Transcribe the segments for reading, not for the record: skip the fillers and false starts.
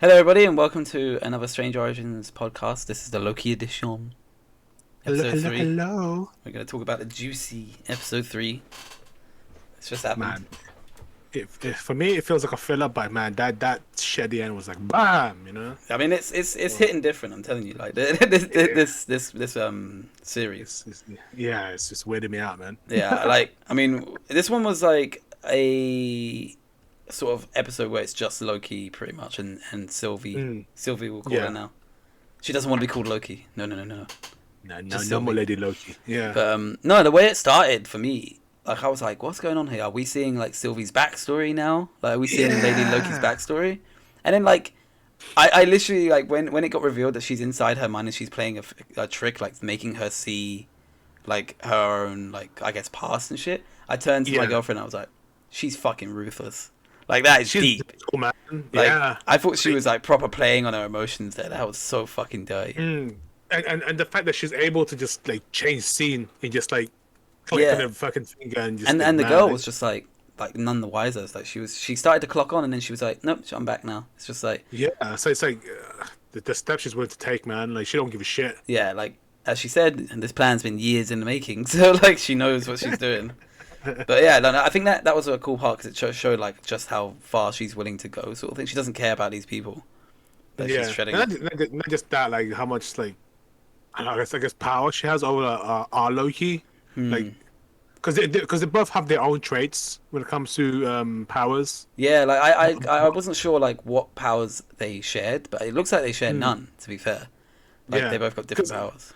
Hello, everybody, and welcome to another Strange Origins podcast. This is the Loki edition, Hello, episode hello, 3. hello. We're going to talk about the juicy episode 3. It's just happened. Man, if for me it feels like a filler, but man, that shit at the end was like bam, you know. I mean, it's Well, hitting different. I'm telling you, like this series. yeah, it's just weirding me out, man. Yeah, like I mean, this one was like a sort of episode where it's just Loki, pretty much, and Sylvie. Mm, Sylvie will call her yeah, now. She doesn't want to be called Loki. No. no, Just no more Sylvie. Lady Loki. Yeah. But no, the way it started for me, like I was like, what's going on here? Are we seeing like Sylvie's backstory now? Like, are we seeing Lady Loki's Yeah. backstory? And then like, I literally like when it got revealed that she's inside her mind and she's playing a trick, like making her see like her own like I guess past and shit. I turned to my Yeah. girlfriend. And I was like, she's fucking ruthless. Like that is She's deep. cool, man. Like Yeah. I thought she Like, was like proper playing on her emotions there. That was so fucking dirty. mm. And the fact that she's able to just like change scene and just like click on Yeah. her fucking finger and just like And the man, girl was just like none the wiser. It's like she started to clock on and then she was like, nope, I'm back now. It's just like yeah. So it's like the steps she's willing to take, man. Like she don't give a shit. yeah, like as she said, and this plan's been years in the making, so like she knows what she's doing. But yeah, no, I think that was a cool part because it showed like just how far she's willing to go, sort of thing. She doesn't care about these people that she's Yeah, shredding. and not just that, like how much like I guess power she has over our Loki, like Hmm. because they both have their own traits when it comes to powers. Yeah, like I wasn't sure like what powers they shared, but it looks like they share Mm, none. To be fair, like they yeah, both got different because powers.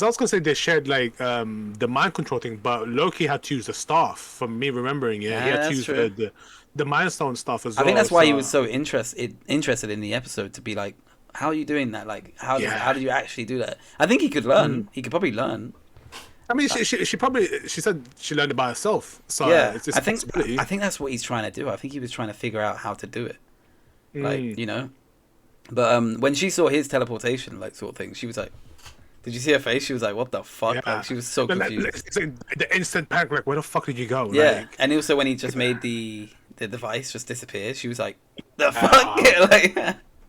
I was gonna say they shared like the mind control thing, but Loki had to use the staff. From me remembering, yeah, he Yeah, had to that's use true. the Mind Stone stuff as I think well. that's why he was So so interested in the episode to be like, how are you doing that? Like, how yeah. did you actually do that? I think he could learn. He could probably learn. I mean, she probably she said she learned it by herself, so Yeah, it's a possibility. I think that's what he's trying to do. I think he was trying to figure out how to do it. Like, Mm. you know. But when she saw his teleportation, like sort of thing, she was like, did you see her face? She was like, what the fuck? Like, Yeah, she was so confused. it's like the instant panic. Like, where the fuck did you go? Yeah, Like, and also when he just made the device just disappear, she was like, the fuck? ah, like,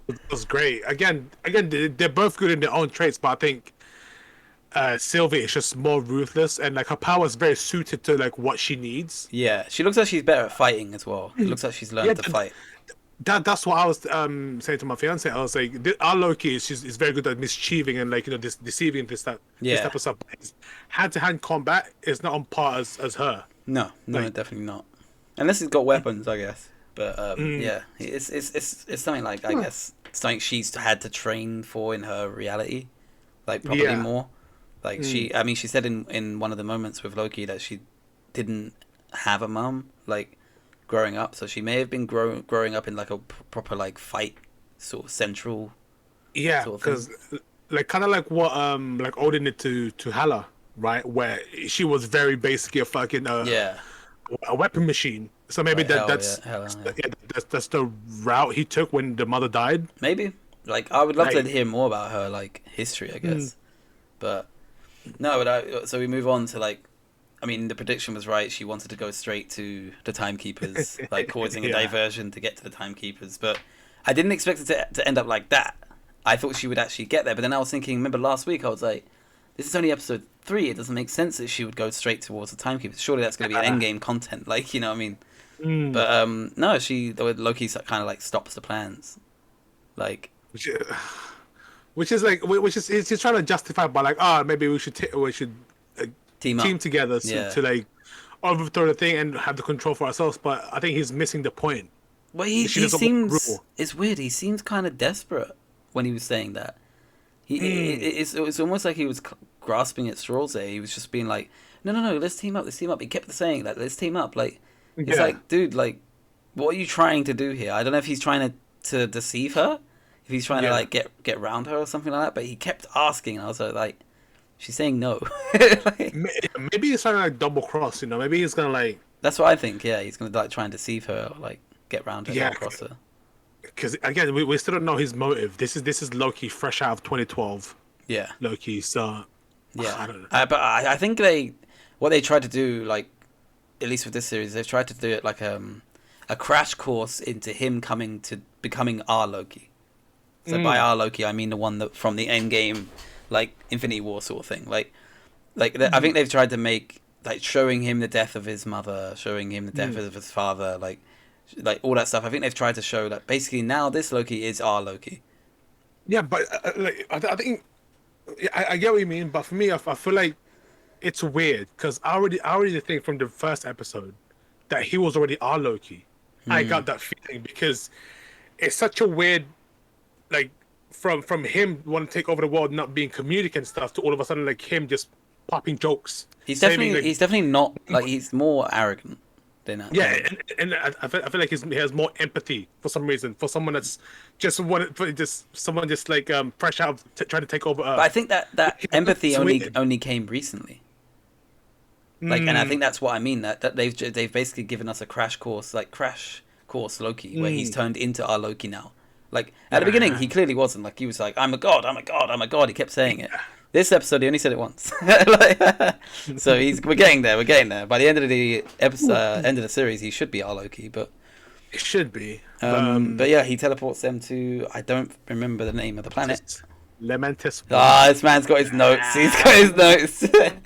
it was great. Again, they're both good in their own traits, but I think Sylvie is just more ruthless, and like her power is very suited to like what she needs. yeah, she looks like she's better at fighting as well. It looks like she's Yeah, learned to fight. that's what I was saying to my fiance. I was like, our Loki is very good at mischieving and like this deceiving this Yeah. type of stuff. Hand to hand combat is not on par as her. No, Like, definitely not. Unless he's got weapons, I guess. But mm, yeah, it's something like I guess something she's had to train for in her reality, like probably yeah, more. Like mm, I mean, she said in one of the moments with Loki that she didn't have a mum like growing up, so she may have been growing up in like a proper like fight sort of central yeah, sort of thing. because like kind of like what like Odin did to Hela, right? Where she was very basically a fucking Yeah. a weapon machine. So maybe Like hell yeah, that's hell yeah. yeah, that's the route he took when the mother died. Maybe. Like I would love to Like, hear more about her like history, I mm, guess. But no, but so we move on to like, I mean, the prediction was right. She wanted to go straight to the timekeepers, like causing a yeah, diversion to get to the timekeepers. But I didn't expect it to end up like that. I thought she would actually get there. But then I was thinking, remember last week, I was like, this is only episode 3. It doesn't make sense that she would go straight towards the timekeepers. Surely that's going to be an endgame content, like you know what I mean? mm, But no, Loki kind of like stops the plans, like which, which is like which is he's trying to justify by like maybe we should uh, team up. team together Yeah. to like overthrow the thing and have the control for ourselves. But I think he's missing the point. Well, She he doesn't want to seems rule. it's weird. He seems kind of desperate when he was saying that. Mm, It's almost like he was grasping at straws there. He was just being like, no, let's team up, let's team up. He kept saying that, let's team up. Like, it's yeah, like, dude, like, what are you trying to do here? I don't know if he's trying to deceive her, if he's trying to yeah. like get around her or something like that. But he kept asking, and I was like, she's saying no. Like, Maybe he's trying to like double cross. You know, maybe he's gonna like that's what I think. Yeah, he's gonna like try and deceive her, or like get round her, get yeah. across her. Because again, we still don't know his motive. This is Loki fresh out of 2012. Yeah. Loki, so Yeah, I don't know. but I think what they tried to do, like at least with this series, they've tried to do it like a crash course into him coming to becoming our Loki. So by our Loki, I mean the one that from the end game, like Infinity War sort of thing. I think they've tried to make like showing him the death of his mother, showing him the death of his father, like all that stuff. I think they've tried to show that basically now this Loki is our Loki. Yeah, but I think I get what you mean. But for me, I feel like it's weird because I already think from the first episode that he was already our Loki. I got that feeling because it's such a weird, like, from him wanting to take over the world, not being comedic and stuff, to all of a sudden like him just popping jokes. He's definitely not like he's more arrogant than that. Yeah, and I feel like he has more empathy for some reason for someone that's just someone just like fresh out of trying to take over Earth. But I think that empathy only came recently. Like, and I think that's what I mean. That they've basically given us a crash course Loki, where he's turned into our Loki now. Like at the beginning, he clearly wasn't. Like he was like, "I'm a god, I'm a god, I'm a god." He kept saying it. This episode, he only said it once. So we're getting there. We're getting there. By the end of the episode, end of the series, he should be our Loki. But it should be. But yeah, he teleports them to. I don't remember the name of the planet. Lamentus. This man's got his notes. He's got his notes.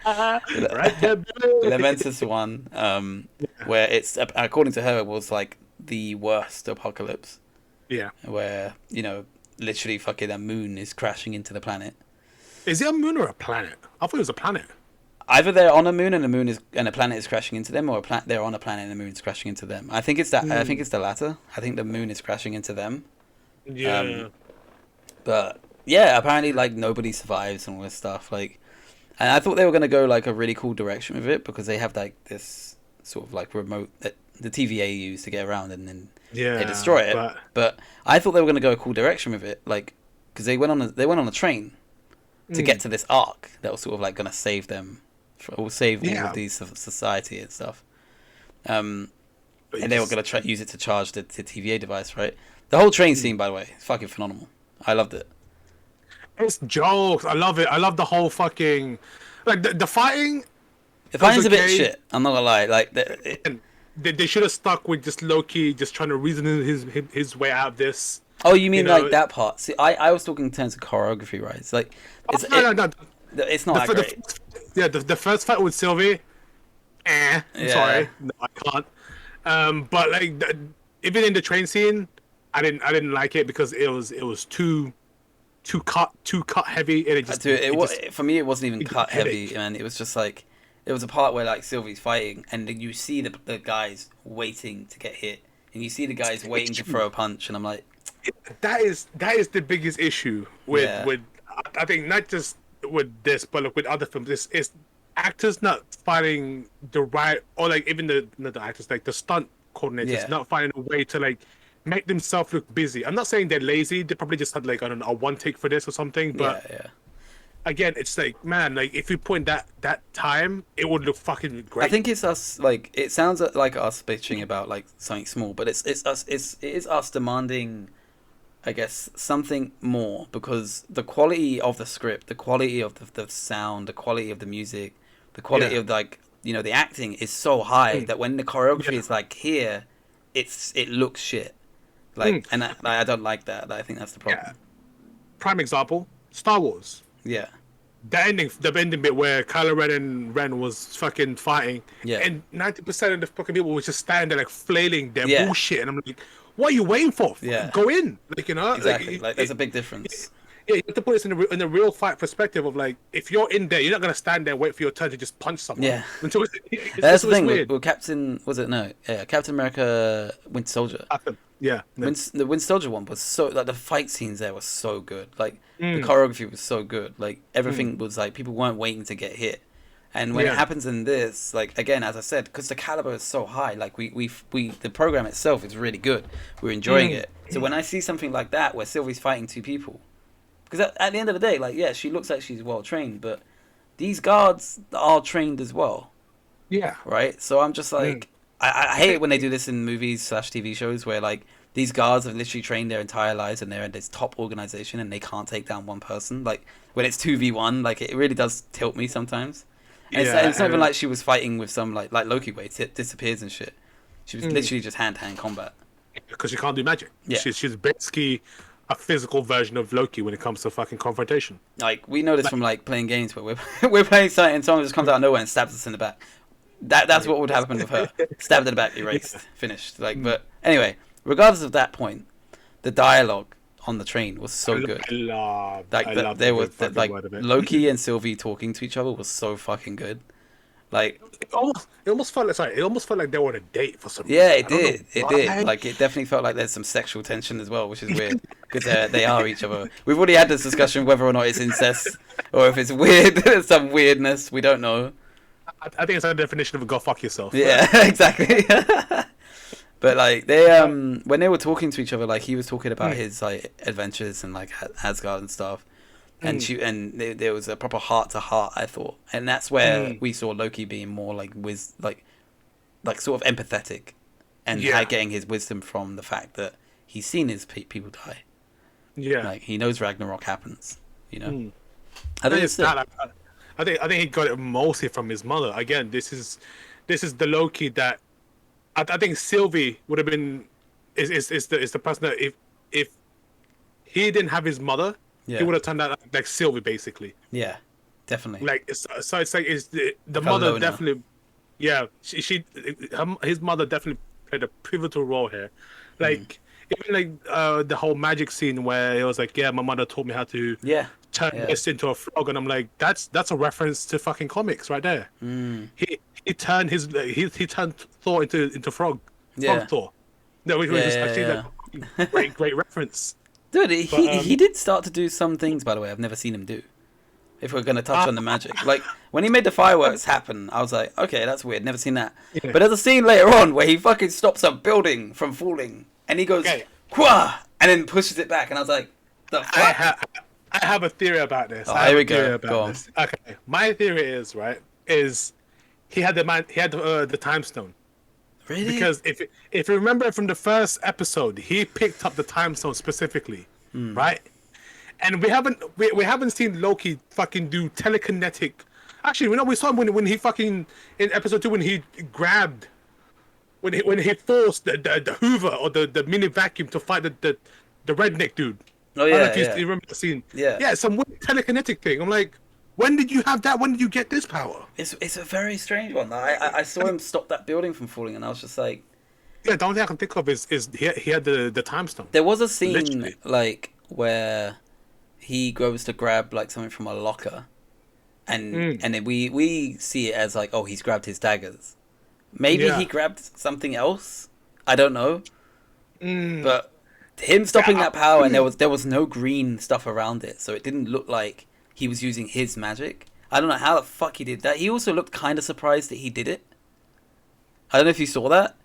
Right there, Lamentus 1, where it's according to her, it was like the worst apocalypse. Yeah. Where literally fucking a moon is crashing into the planet. Is it a moon or a planet? I thought it was a planet. Either they're on a moon and a planet is crashing into them, or they're on a planet and the moon is crashing into them. I think it's that. I think it's the latter. I think the moon is crashing into them. Yeah. But yeah, apparently like nobody survives and all this stuff. Like, and I thought they were gonna go like a really cool direction with it because they have like this sort of like remote that the TVA use to get around and then they destroy it. But I thought they were gonna go a cool direction with it, like because they went on a train to get to this arc that was sort of like gonna save them, save all of these society and stuff. And they were gonna use it to charge the TVA device, right? The whole train scene, by the way, is fucking phenomenal. I loved it. It's jokes. I love it. I love the whole fucking like the fighting. The fighting's a bit shit. I'm not gonna lie. Like they should have stuck with just Loki just trying to reason his way out of this. Oh, you mean like that part? See, I was talking in terms of choreography, right? It's like no. It's not that great. The first fight with Sylvie. I'm sorry, no, I can't. But like even in the train scene, I didn't like it because it was too cut heavy, and for me it wasn't even cut heavy, man. It was just like there was a part where like Sylvie's fighting, and then you see the guys waiting to get hit, and you see the guys waiting to throw a punch, and I'm like, that is the biggest issue with I think not just with this, but like with other films. It's actors not finding the right, or like even not the actors, like the stunt coordinators not finding a way to like make themselves look busy. I'm not saying they're lazy. They probably just had like, I don't know, a one take for this or something. But again, it's like, man, like if we put in that time, it would look fucking great. I think it's us. Like it sounds like us bitching about like something small, but it is us demanding, I guess, something more, because the quality of the script, the quality of the sound, the quality of the music, the quality of like the acting is so high that when the choreography is like here, it looks shit. Like, and I don't like that. I think that's the problem. Yeah. Prime example, Star Wars. Yeah. The ending bit where Kylo Ren and Ren was fucking fighting, and 90% of the fucking people was just standing there like flailing their bullshit, and I'm like, what are you waiting for? Go in, like exactly. Like there's a big difference. Yeah, you have to put this in the real fight perspective of like, if you're in there, you're not gonna stand there and wait for your turn to just punch someone. Yeah, until that's the thing. With Captain, was it Captain America, Winter Soldier. Yeah, the Winter Soldier one was so like the fight scenes there were so good. Like the choreography was so good. Like everything was like people weren't waiting to get hit. And when it happens in this, like again, as I said, because the caliber is so high, like we the program itself is really good. We're enjoying it. So when I see something like that where Sylvie's fighting two people, because at the end of the day, like she looks like she's well trained, but these guards are trained as well. Yeah. Right. So I'm just like. I hate it when they do this in movies / TV shows where like these guards have literally trained their entire lives and they're in this top organization and they can't take down one person. Like when it's 2v1, like it really does tilt me sometimes. And it's not even like she was fighting with some like Loki way, it disappears and shit. She was literally just hand-to-hand combat. Because she can't do magic. Yeah. She's basically a physical version of Loki when it comes to fucking confrontation. Like we know this from like playing games where we're playing something and someone just comes out of nowhere and stabs us in the back. That's what would happen with her. Stabbed in the back, erased, finished. Like, but anyway, regardless of that point, the dialogue on the train was so good. I Like there was like Loki and Sylvie talking to each other was so fucking good. Like it almost felt like they were on a date for some reason. Yeah, it did. Like it definitely felt like there's some sexual tension as well, which is weird because they are each other. We've already had this discussion whether or not it's incest or if it's weird, some weirdness. We don't know. I think it's a definition of go fuck yourself. Yeah, exactly. But like they when they were talking to each other, like he was talking about his like adventures and like Asgard and stuff, and there was a proper heart to heart, I thought, and that's where we saw Loki being more like like sort of empathetic, and getting his wisdom from the fact that he's seen his people die. Yeah, like he knows Ragnarok happens. You know, I think it's that. I think he got it mostly from his mother. Again, this is the Loki that I think Sylvie would have been is the person that if he didn't have his mother, he would have turned out like Sylvie basically. Yeah, definitely. Like so it's like the mother definitely. Yeah, his mother definitely played a pivotal role here. Like even like the whole magic scene where it was like, yeah, my mother taught me how to turn this into a frog, and I'm like, that's a reference to fucking comics right there. He turned he turned Thor into frog Thor. No, which was actually like great reference. Dude, he did start to do some things, by the way, I've never seen him do. If we're gonna touch on the magic, like when he made the fireworks happen, I was like, okay, that's weird, never seen that. Yeah. But there's a scene later on where he fucking stops a building from falling, and he goes, "Quah!" and then pushes it back, and I was like, the fuck? I have a theory about this. Oh, here we go. Go on. Okay, my theory is he had the time stone. Really? Because if you remember from the first episode, he picked up the time stone specifically, right? And we haven't seen Loki fucking do telekinetic. Actually, we saw him when he fucking in episode 2 when he grabbed when he forced the Hoover or the mini vacuum to fight the redneck dude. Oh yeah, I don't know if you remember the scene. Yeah, some weird telekinetic thing. I'm like, when did you have that? When did you get this power? It's a very strange one. I saw him stop that building from falling, and I was just like, yeah. The only thing I can think of is he had the time stone. There was a scene like where he goes to grab like something from a locker, and then we see it as like, oh, he's grabbed his daggers. Maybe he grabbed something else. I don't know, but him stopping that power, and there was no green stuff around it, so it didn't look like he was using his magic. I don't know how the fuck he did that. He also looked kind of surprised that he did it. I don't know if you saw that.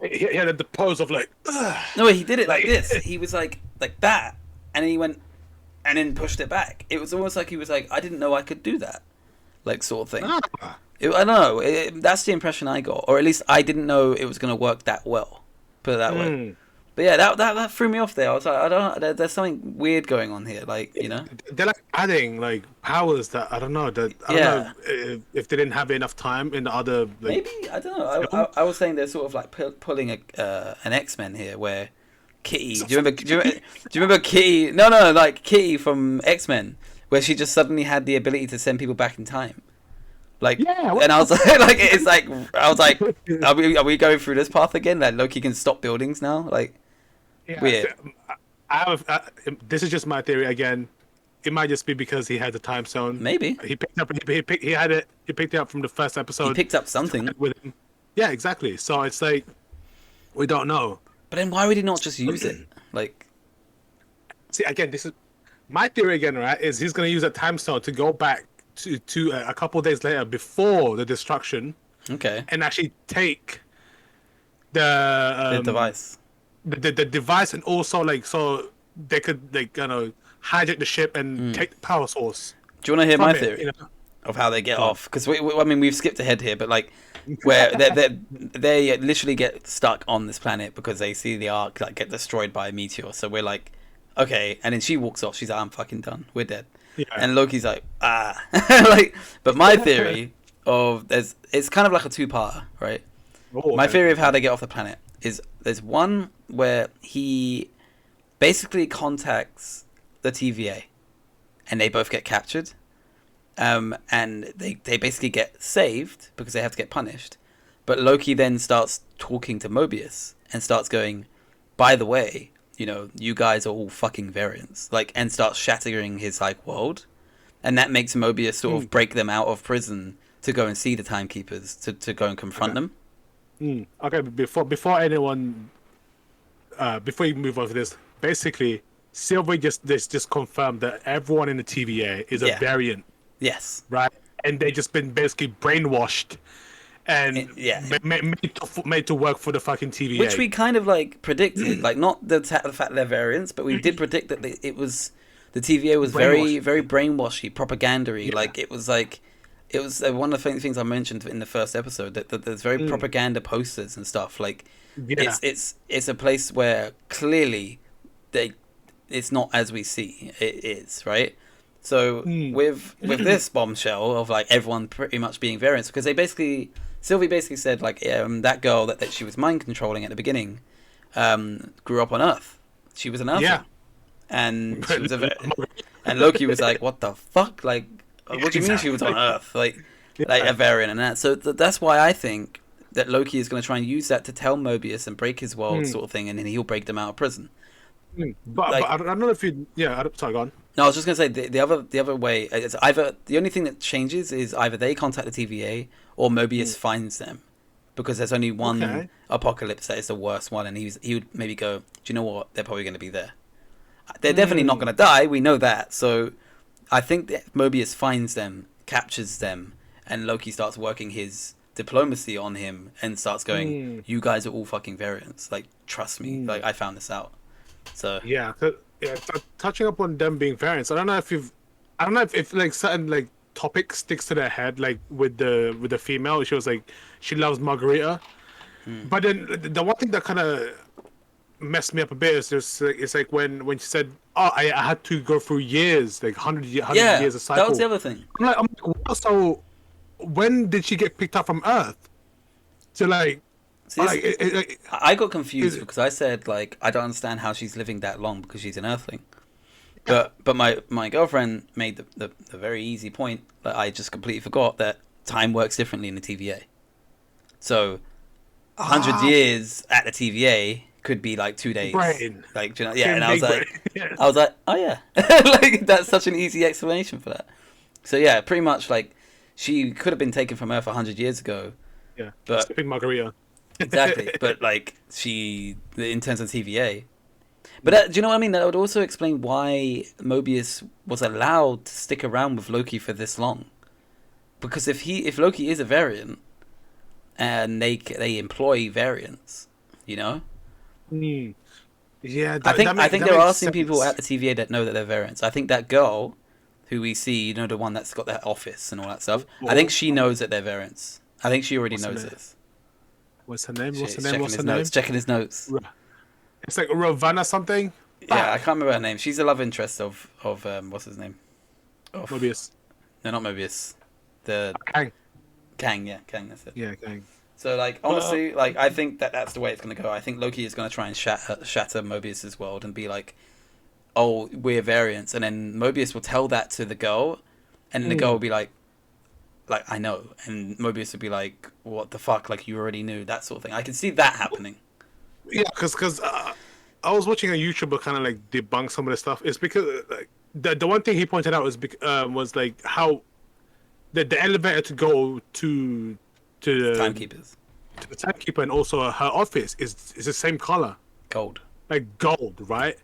He had the pose of like... Ugh. No, he did it like this. He was like that, and then he went and then pushed it back. It was almost like he was like, I didn't know I could do that, like sort of thing. I don't know. That's the impression I got, or at least I didn't know it was going to work that well. Put it that way. But yeah, that threw me off there. I was like, I don't. There's something weird going on here. Like, you know, they're like adding like powers that I don't know. That I don't know if they didn't have enough time in the other. Like, maybe I don't know. I was saying they're sort of like pulling an X-Men here, where Kitty. Do you remember Kitty? No, like Kitty from X-Men, where she just suddenly had the ability to send people back in time. Like, and I was like, it's like, I was like, are we going through this path again? Like Loki can stop buildings now, like. Yeah, weird. This is just my theory again. It might just be because he had the time stone. Maybe he picked it up from the first episode. He picked up something with him. Yeah, exactly. So it's like we don't know. But then why would he not just use it? Like, see, again, this is my theory again. Right? Is he's going to use that time stone to go back to a couple of days later before the destruction. Okay. And actually take the device. The device, and also like so they could like hijack the ship and take the power source. Do you want to hear my theory of how they get off? Because I mean we've skipped ahead here, but like where they literally get stuck on this planet because they see the Ark like get destroyed by a meteor. So we're like, okay, and then she walks off. She's like, I'm fucking done. We're dead. Yeah. And Loki's like, like. But my theory of it's kind of like a two-parter, right? My theory of how they get off the planet is there's one where he basically contacts the TVA, and they both get captured. And they basically get saved because they have to get punished. But Loki then starts talking to Mobius and starts going, by the way, you guys are all fucking variants. And starts shattering his, world. And that makes Mobius sort of break them out of prison to go and see the Timekeepers, to go and confront them. Okay, before anyone... before you move on to this, basically, Sylvie just confirmed that everyone in the TVA is a variant. Yes. Right? And they just been basically brainwashed and made to work for the fucking TVA. Which we kind of predicted. Not the fact they're variants, but we did predict that the TVA was very, very brainwashy, propaganda-y. Yeah. It was one of the things I mentioned in the first episode, that there's very propaganda posters and stuff. It's a place where clearly it's not as we see it is, right? So with this bombshell of everyone pretty much being variants, because Sylvie basically said that girl that she was mind controlling at the beginning grew up on Earth. She was an Earthling, and she was and Loki was like, "What the fuck? What do you mean she was on Earth? A variant and that?" So that's why I think that Loki is going to try and use that to tell Mobius and break his world, sort of thing, and then he'll break them out of prison. But I don't know if you... Yeah, sorry, go on. No, I was just going to say, the other way, it's either... The only thing that changes is either they contact the TVA or Mobius finds them. Because there's only one apocalypse that is the worst one, and he would maybe go, do you know what? They're probably going to be there. They're definitely not going to die, we know that. So I think that Mobius finds them, captures them, and Loki starts working his diplomacy on him and starts going, you guys are all fucking variants. Trust me. I found this out. So touching up on them being variants, I don't know if certain topic sticks to their head, with the female. She was she loves Margarita, but then the one thing that kind of messed me up a bit is it's when she said, "Oh, I had to go through years, 100 years of cycle." That was the other thing. I'm like, what? So when did she get picked up from Earth? To I got confused because I said I don't understand how she's living that long because she's an Earthling. But my girlfriend made the very easy point that I just completely forgot, that time works differently in the TVA. So 100 years at the TVA could be 2 days. Brain. And I was like, oh yeah, that's such an easy explanation for that. So yeah, pretty much she could have been taken from Earth 100 years ago. Yeah, but skipping Margarita. Exactly, but in terms of TVA. But do you know what I mean? That would also explain why Mobius was allowed to stick around with Loki for this long. Because if Loki is a variant, and they employ variants, Yeah, I think there are some people at the TVA that know that they're variants. I think that girl, who we see, the one that's got that office and all that stuff. I think she knows that they're variants. I think she already knows this. What's her name? Checking his notes. It's Ravana something. Yeah, I can't remember her name. She's the love interest of what's his name? Mobius. No, not Mobius. Kang, yeah, Kang. That's it. Yeah, Kang. So honestly, I think that's the way it's gonna go. I think Loki is gonna try and shatter Mobius's world and be like, "Oh, we're variants," and then Mobius will tell that to the girl, and then the girl will be like, I know, and Mobius would be like, "What the fuck? You already knew," that sort of thing. I can see that happening. Yeah, because I was watching a YouTuber kind of debunk some of the stuff. It's because the one thing he pointed out was how the elevator to go to the Timekeepers, to the timekeeper, and also her office is the same color, gold, gold, right?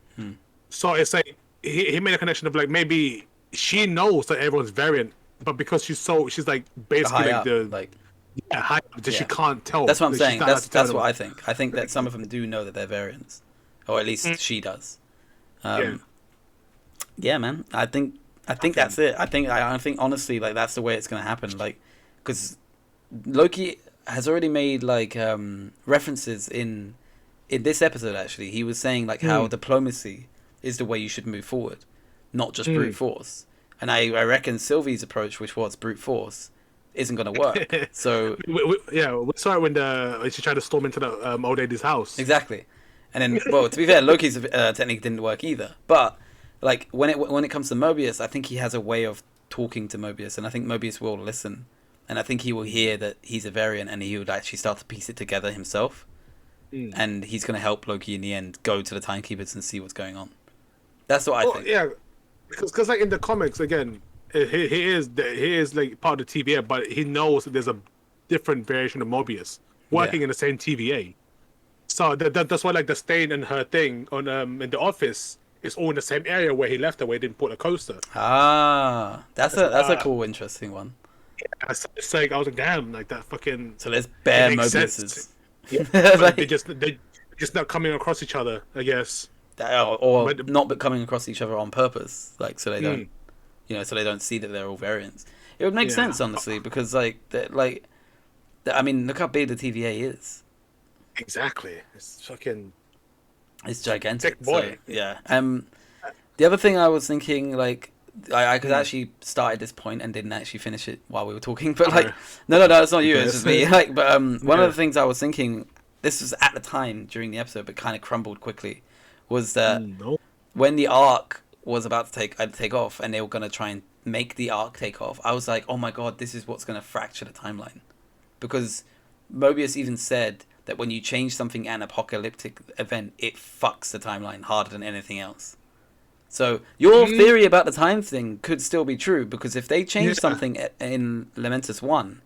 So it's he made a connection of maybe she knows that everyone's variant. But because she's basically high up, she can't tell. That's what I'm saying. That's what I think. I think that some of them do know that they're variants, or at least she does. Yeah, man. I think that's it. I think honestly, that's the way it's gonna happen. Because Loki has already made references in this episode. Actually, he was saying how diplomacy is the way you should move forward, not just brute force. And I reckon Sylvie's approach, which was brute force, isn't going to work. So we saw it when she tried to storm into the old lady's house. Exactly. And then, well, to be fair, Loki's technique didn't work either. But like when it comes to Mobius, I think he has a way of talking to Mobius, and I think Mobius will listen, and I think he will hear that he's a variant, and he would actually start to piece it together himself. And he's going to help Loki in the end go to the timekeepers and see what's going on. That's what I think. Yeah, because like in the comics, again, he is like part of the TVA, but he knows that there's a different variation of Mobius working in the same TVA. So that's why like the stain and her thing on in the office is all in the same area where he left her, where he didn't put a coaster. Ah, that's a cool, interesting one. Yeah, it's like I was like, damn, like that fucking. So there's bare Mobiuses. Yeah, like, they just not coming across each other, I guess. Or not coming across each other on purpose, like so they don't, so they don't see that they're all variants. It would make sense, honestly, because I mean, look how big the TVA is. Exactly, it's gigantic. Thick boy. So, yeah. The other thing I was thinking, like, I could actually start at this point and didn't actually finish it while we were talking, but like, no, it's not you, it's just me. Like, but one of the things I was thinking, this was at the time during the episode, but kind of crumbled quickly, was that when the Ark was about to take off, and they were gonna try and make the Ark take off, I was like, oh my god, this is what's gonna fracture the timeline, because Mobius even said that when you change something an apocalyptic event, it fucks the timeline harder than anything else. So your theory about the time thing could still be true, because if they change something in Lamentus 1,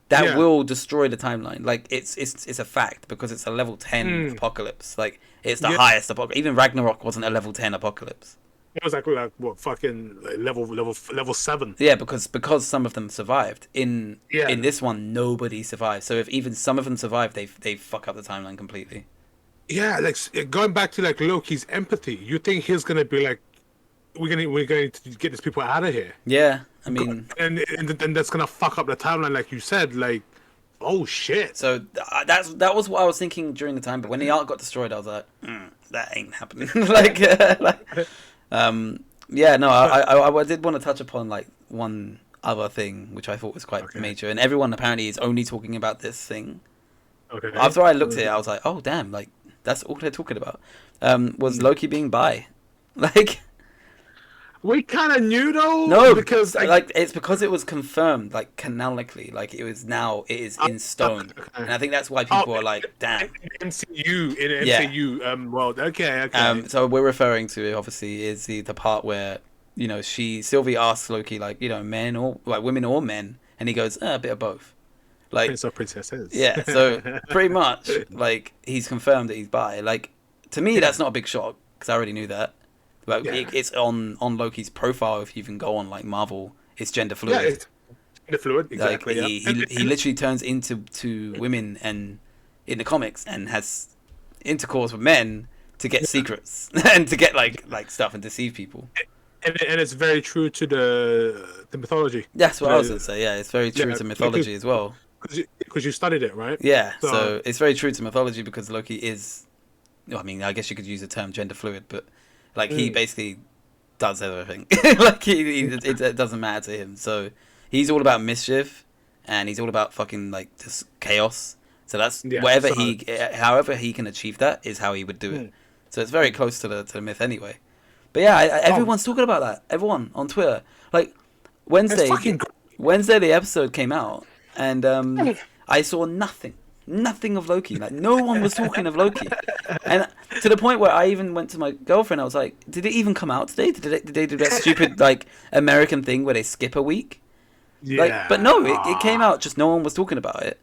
that will destroy the timeline. Like it's a fact, because it's a level 10 apocalypse. Like it's the highest apocalypse. Even Ragnarok wasn't a level 10 apocalypse. It was like what fucking level 7. Yeah, because some of them survived. In this one, nobody survived. So if even some of them survived, they fuck up the timeline completely. Yeah, like going back to like Loki's empathy, you think he's gonna be like, we're going to get these people out of here? Yeah, I mean, and that's gonna fuck up the timeline, like you said. Like, oh shit. So that was what I was thinking during the time. But when the Ark got destroyed, I was like, that ain't happening. I did want to touch upon like one other thing which I thought was quite major, and everyone apparently is only talking about this thing. Okay. After I looked at it, I was like, oh damn, like that's all they're talking about. Was Loki being bi? Like, we kind of knew though. No, because like it's because it was confirmed, like canonically, like it is in stone, and I think that's why people are like, damn. MCU world. Okay. So we're referring to, obviously, is the part where Sylvie asks Loki, like, men or like women or men, and he goes, a bit of both. Like Prince or princesses. Yeah, so pretty much like he's confirmed that he's bi. Like, to me, that's not a big shock, because I already knew that. But it's on Loki's profile. If you even go on like Marvel, it's gender fluid. Yeah, it's gender fluid. Exactly. Like, he literally turns into women and in the comics, and has intercourse with men to get secrets and to get like stuff and deceive people. And it's very true to the mythology. That's what I was gonna say. Yeah, it's very true to mythology as well. Because you studied it, right? Yeah, so it's very true to mythology, because Loki is, I mean, I guess you could use the term gender fluid, but like he basically does everything. Like it doesn't matter to him. So he's all about mischief, and he's all about fucking like just chaos. So that's however he can achieve that is how he would do it. So it's very close to the myth anyway. But yeah, everyone's talking about that. Everyone on Twitter, like Wednesday the episode came out, and I saw nothing of Loki. Like, no one was talking of Loki, and to the point where I even went to my girlfriend. I was like, "Did it even come out today? Did they do that stupid like American thing where they skip a week?" Yeah. Like, but no, it came out. Just no one was talking about it.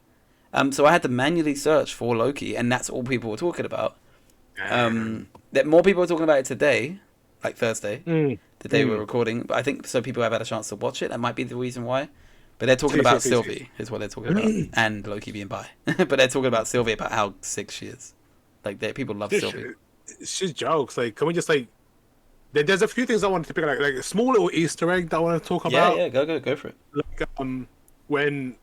So I had to manually search for Loki, and that's all people were talking about. That more people were talking about it today, like Thursday, the day we're recording. But I think so people have had a chance to watch it. That might be the reason why. But they're talking about Sylvie, is what they're talking about, and Loki being bi. But they're talking about Sylvie, about how sick she is. Like, people love Sylvie. She's jokes. Like, can we just like? There's a few things I wanted to pick up, like a small little Easter egg that I want to talk about. Yeah, go for it. Like, when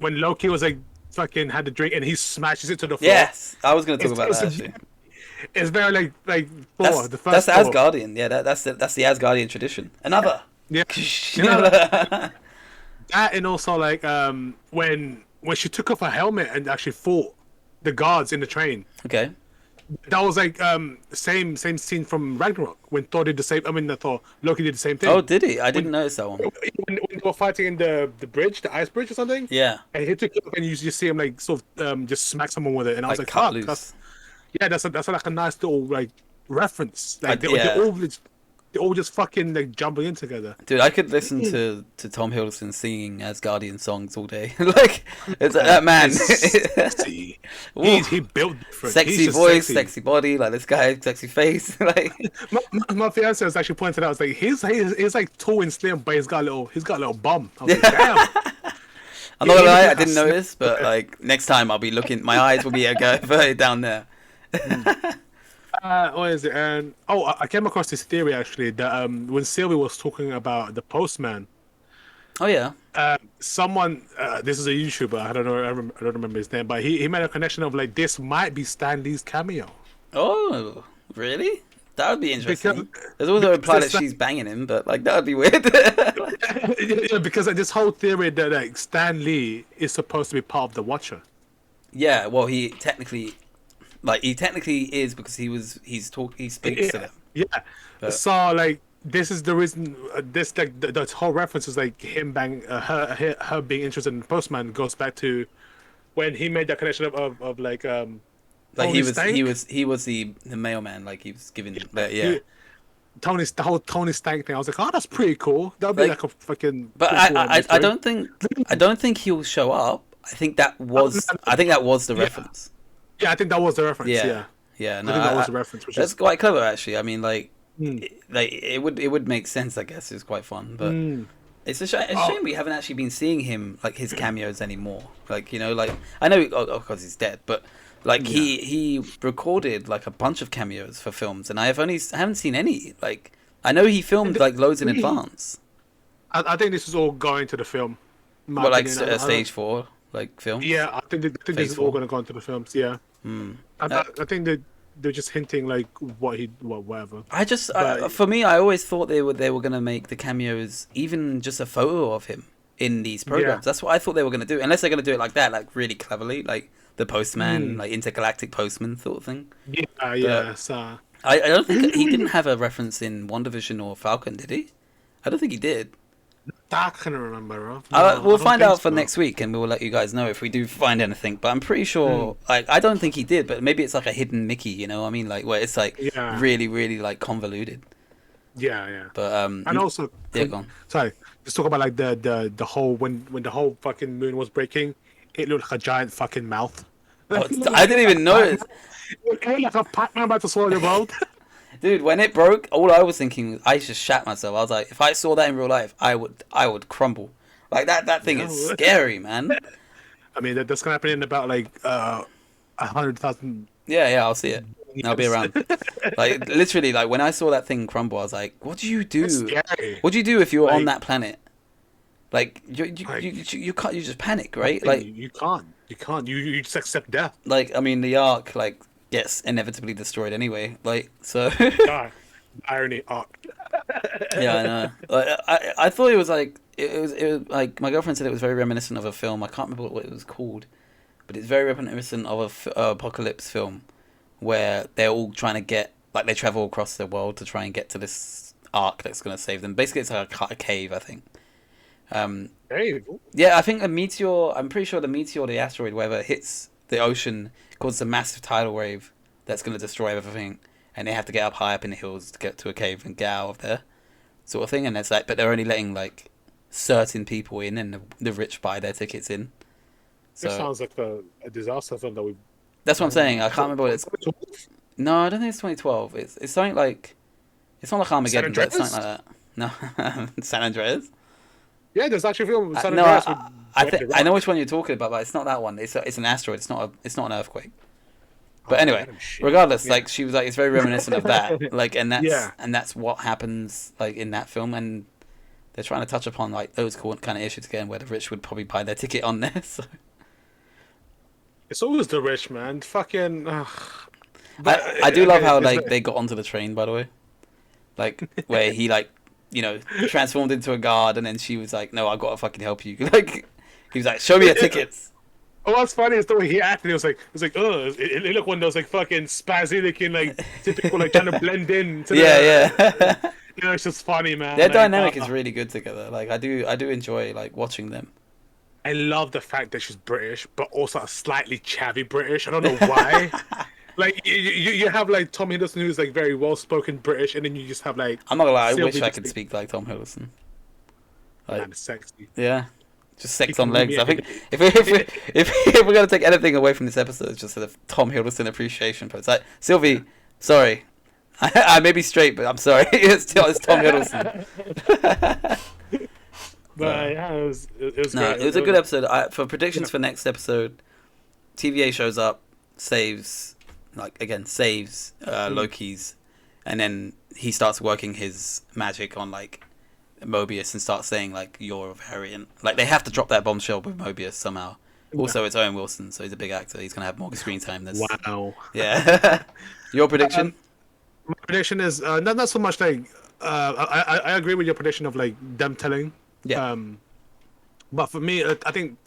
Loki was like fucking had the drink and he smashes it to the floor. Yes, I was going to talk about that actually. It's very like Thor, the that's first. the Asgardian. Yeah, that's the Asgardian tradition. Another. Yeah. That, and also like when she took off her helmet and actually fought the guards in the train. Okay. that was like same scene from Ragnarok when Thor did the same. I mean, the Thor Loki did the same Oh, thing did he? I when didn't notice that one. when they were fighting in the bridge, the ice bridge or something. Yeah, And he took it up and you just see him like sort of just smack someone with it, and I was like like, cut "Fuck, that's loose. yeah, that's like a nice little like reference. Like Yeah. they're all just fucking like jumping in together. Dude, I could listen to Tom Hiddleston singing Asgardian songs all day. Like, it's Man, that man. is sexy. Ooh, He built different. He's sexy just voice, sexy. sexy body. Like this guy, sexy face. Like, My fiance was actually pointed out, it's like he's like tall and slim, but he's got a little bum. I was like, damn. I'm not gonna lie, I How didn't slim- notice, but like next time I'll be looking. My eyes will be averted down there. What is it? And I came across this theory actually that when Sylvie was talking about the postman, Oh yeah. someone this is a YouTuber, I don't remember his name, but he made a connection of like this might be Stan Lee's cameo. Oh, really? That would be interesting. Because There's also a imply that because, she's banging him, but like that would be weird. yeah, because like, this whole theory that like Stan Lee is supposed to be part of the Watcher. Yeah, well, he technically is because he speaks to Yeah, them. yeah. But So like this is the reason this like the whole reference is like him bang her being interested in the postman goes back to when he made that connection of like like Tony Stank. he was the mailman. Like he was giving that. Yeah. The whole Tony Stank thing. I was like, oh, that's pretty cool. That'd be Like, like a fucking. but pretty cool ending I story. don't think he'll show up. I think that was the Yeah. reference. Yeah, I think that was the reference. Yeah. Yeah, Yeah. I No, think that was the reference. Which that's is quite clever actually. I mean, like, Hmm. it would make sense. I guess it's quite fun, but. Hmm. It's a shame Oh, we haven't actually been seeing him like his cameos anymore. Like like I know, of course he's dead, but like Yeah. he recorded like a bunch of cameos for films, and I haven't seen any. Like I know he filmed like loads in advance, I think this is all going to the film. in my but like opinion. I don't- stage 4 like films. Yeah, I think Phase this is all 4. going to go into the films. Yeah, Hmm. I think that they're just hinting like whatever. But For me, I always thought they were gonna make the cameos even just a photo of him in these programs. Yeah. That's what I thought they were gonna do, unless they're gonna do it like that, like really cleverly, like the postman, Hmm. like intergalactic postman sort of thing. yeah. So I don't think he didn't have a reference in WandaVision or Falcon, did he? I don't think he did. I can't remember. Bro. We'll find out for next week, and we'll let you guys know if we do find anything. But I'm pretty sure, like, I don't think he did. But maybe it's like a hidden Mickey, you know what I mean? Like, where it's like Yeah. really, really like convoluted. Yeah. But And also, yeah, go on. sorry, just talk about like the whole when the whole fucking moon was breaking, it looked like a giant fucking mouth. Oh, I didn't even notice. It looked like a Pac-Man about to swallow the world. Dude, when it broke, all I was thinking was I just shat myself. I was like, if I saw that in real life, I would crumble. Like that thing is Yeah. scary, man. I mean, that's gonna happen in about like 100,000. Yeah, I'll see it. I'll be around. Like literally, like when I saw that thing crumble, I was like, what do you do? It's scary. What do you do if you're on Like- that planet? Like Like- you can't, you just panic, right? You can't. You just accept death. Like I mean, the Ark like gets inevitably destroyed anyway. Like so. Die. Irony arc. Yeah, I know. Like, I thought it was like it was like my girlfriend said it was very reminiscent of a film. I can't remember what it was called, but it's very reminiscent of a apocalypse film where they're all trying to get like they travel across the world to try and get to this ark that's going to save them. Basically, it's like a cave, I think. Hey, Yeah, I think a meteor. I'm pretty sure the meteor, the asteroid, whatever, hits the ocean, causes a massive tidal wave that's going to destroy everything, and they have to get up high up in the hills to get to a cave and get out of there, sort of thing. And it's like, but they're only letting like certain people in, and the rich buy their tickets in. So this sounds like a disaster film that we. that's what I'm saying. I can't remember what it's. No, I don't think it's 2012. It's something like, it's not like Armageddon, but it's something like that. No, San Andreas. Yeah, there's actually a film. With San No, Andreas with Dwayne The I know Rock. which one you're talking about, but it's not that one. It's an asteroid. It's not an earthquake. But Oh, anyway, random shit. regardless, Yeah. like she was like, it's very reminiscent of that. Like, and Yeah. that's what happens like in that film, and they're trying to touch upon like those cool kind of issues again, where the rich would probably buy their ticket on there. So It's always the rich man. Fucking. I do love how it's like they got onto the train, by the way, like where he like transformed into a guard, and then she was like, "No, I gotta fucking help you." Like he was like, "Show me your tickets." Oh, what's funny is the way he acted. Oh, it looked one of those like fucking spazzy looking, like typical, like trying to blend in to Yeah, the. yeah. It's just funny, man. Their Like, dynamic is really good together. Like I do enjoy like watching them. I love the fact that she's British, but also a slightly chavvy British. I don't know why. Like you have like Tom Hiddleston, who's like very well spoken British, and then you just have like I'm not gonna lie, I wish Sylvie I just could like, speak like Tom Hiddleston. Like, kind of sexy. yeah, just sex can on meet legs. me I every think day. if we're gonna take anything away from this episode, it's just sort of Tom Hiddleston appreciation post. Like Sylvie, sorry, I may be straight, but I'm sorry. It's Tom Hiddleston. But yeah, it was No, great. it was a good episode. For predictions for next episode, TVA shows up, saves, Loki's, and then he starts working his magic on like Mobius and starts saying like you're a variant. Like they have to drop that bombshell with Mobius somehow. Also, it's Owen Wilson, so he's a big actor. He's gonna have more screen time. Wow. Yeah. Your prediction? My prediction is not so much like I agree with your prediction of like them telling. Yeah. But for me, I think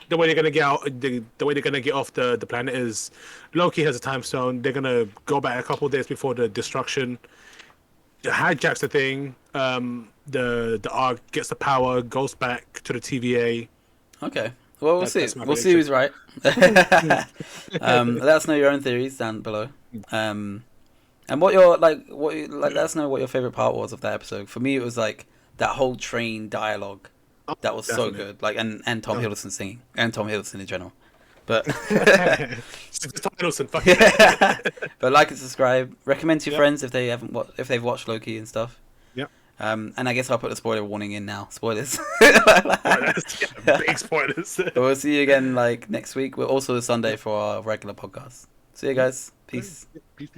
the way they're gonna get out, the way they're gonna get off the planet is Loki has a time stone. They're gonna go back a couple of days before the destruction. Hijacks the thing. The Ark gets the power, goes back to the TVA. Okay. Well, we'll see. That's my We'll see who's right. Let us know your own theories down below. And what your let us know what your favorite part was of that episode. For me, it was like that whole train dialogue. That was so good. Like and Tom Hiddleston singing and Tom Hiddleston in general. But Tom Hiddleston, fuck yeah. But like and subscribe. Recommend to your friends if they've watched Loki and stuff. Yep. And I guess I'll put the spoiler warning in now. Spoilers. Big spoilers. But we'll see you again like next week. We're also Sunday for our regular podcast. See you guys. Peace. Peace.